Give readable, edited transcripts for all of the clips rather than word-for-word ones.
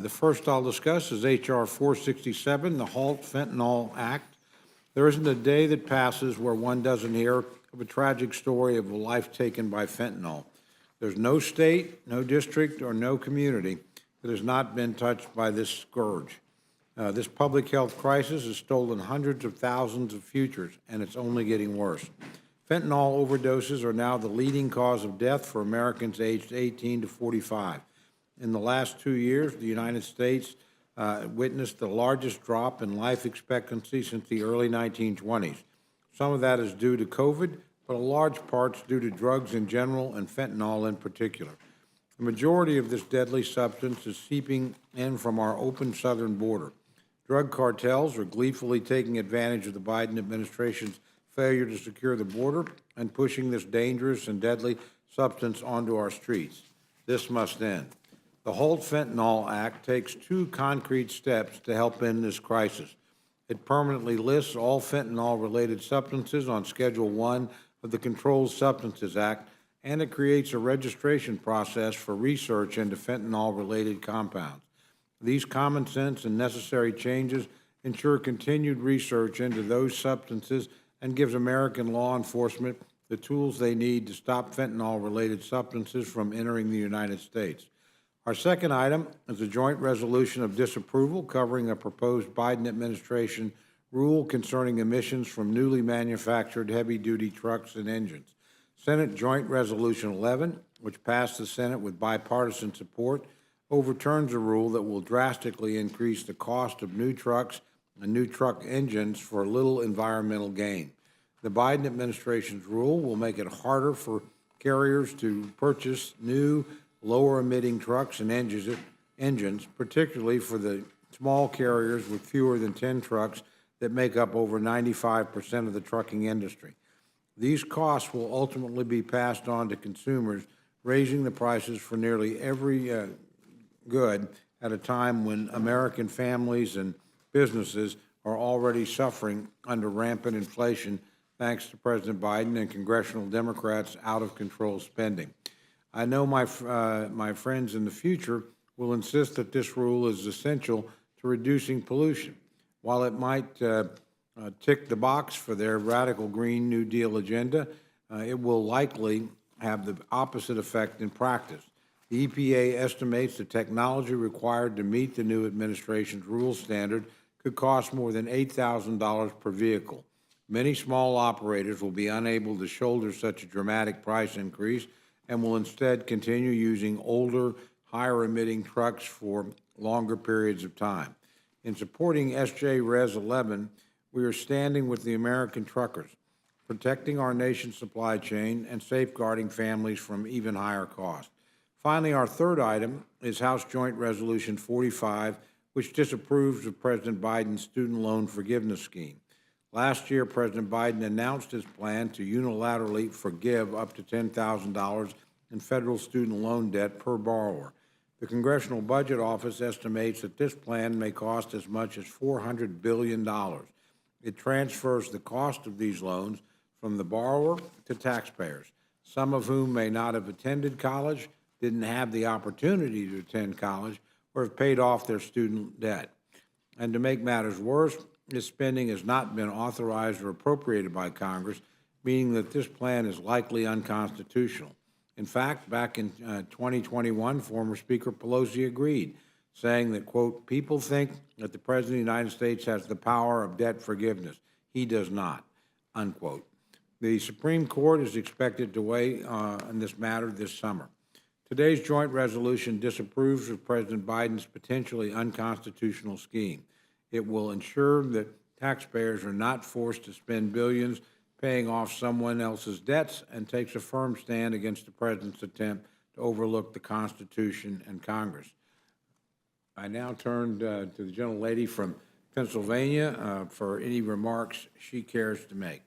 The first I'll discuss is H.R. 467, the HALT Fentanyl Act. There isn't a day that passes where one doesn't hear of a tragic story of a life taken by fentanyl. There's no state, no district, or no community that has not been touched by this scourge. This public health crisis has stolen hundreds of thousands of futures, and it's only getting worse. Fentanyl overdoses are now the leading cause of death for Americans aged 18 to 45. In the last 2 years, the United States witnessed the largest drop in life expectancy since the early 1920s. Some of that is due to COVID, but a large part is due to drugs in general and fentanyl in particular. The majority of this deadly substance is seeping in from our open southern border. Drug cartels are gleefully taking advantage of the Biden administration's failure to secure the border and pushing this dangerous and deadly substance onto our streets. This must end. The HALT Fentanyl Act takes 2 concrete steps to help end this crisis. It permanently lists all fentanyl-related substances on Schedule 1 of the Controlled Substances Act, and it creates a registration process for research into fentanyl-related compounds. These common sense and necessary changes ensure continued research into those substances and gives American law enforcement the tools they need to stop fentanyl-related substances from entering the United States. Our second item is a joint resolution of disapproval covering a proposed Biden administration rule concerning emissions from newly manufactured heavy-duty trucks and engines. Senate Joint Resolution 11, which passed the Senate with bipartisan support, overturns a rule that will drastically increase the cost of new trucks and new truck engines for little environmental gain. The Biden administration's rule will make it harder for carriers to purchase new, lower-emitting trucks and engines, particularly for the small carriers with fewer than 10 trucks that make up over 95% of the trucking industry. These costs will ultimately be passed on to consumers, raising the prices for nearly every good at a time when American families and businesses are already suffering under rampant inflation thanks to President Biden and congressional Democrats' out-of-control spending. I know my friends in the future will insist that this rule is essential to reducing pollution. While it might tick the box for their radical Green New Deal agenda, it will likely have the opposite effect in practice. The EPA estimates the technology required to meet the new administration's rule standard could cost more than $8,000 per vehicle. Many small operators will be unable to shoulder such a dramatic price increase and will instead continue using older, higher-emitting trucks for longer periods of time. In supporting SJ Res 11, we are standing with the American truckers, protecting our nation's supply chain and safeguarding families from even higher costs. Finally, our third item is House Joint Resolution 45, which disapproves of President Biden's student loan forgiveness scheme. Last year, President Biden announced his plan to unilaterally forgive up to $10,000 in federal student loan debt per borrower. The Congressional Budget Office estimates that this plan may cost as much as $400 billion. It transfers the cost of these loans from the borrower to taxpayers, some of whom may not have attended college, didn't have the opportunity to attend college, or have paid off their student debt. And to make matters worse, this spending has not been authorized or appropriated by Congress, meaning that this plan is likely unconstitutional. In fact, back in 2021, former Speaker Pelosi agreed, saying that, quote, people think that the President of the United States has the power of debt forgiveness. He does not, unquote. The Supreme Court is expected to weigh on this matter this summer. Today's joint resolution disapproves of President Biden's potentially unconstitutional scheme. It will ensure that taxpayers are not forced to spend billions paying off someone else's debts and takes a firm stand against the president's attempt to overlook the Constitution and Congress. I now turn to the gentlelady from Pennsylvania for any remarks she cares to make.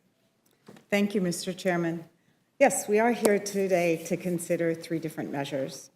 Thank you, Mr. Chairman. Yes, we are here today to consider 3 different measures.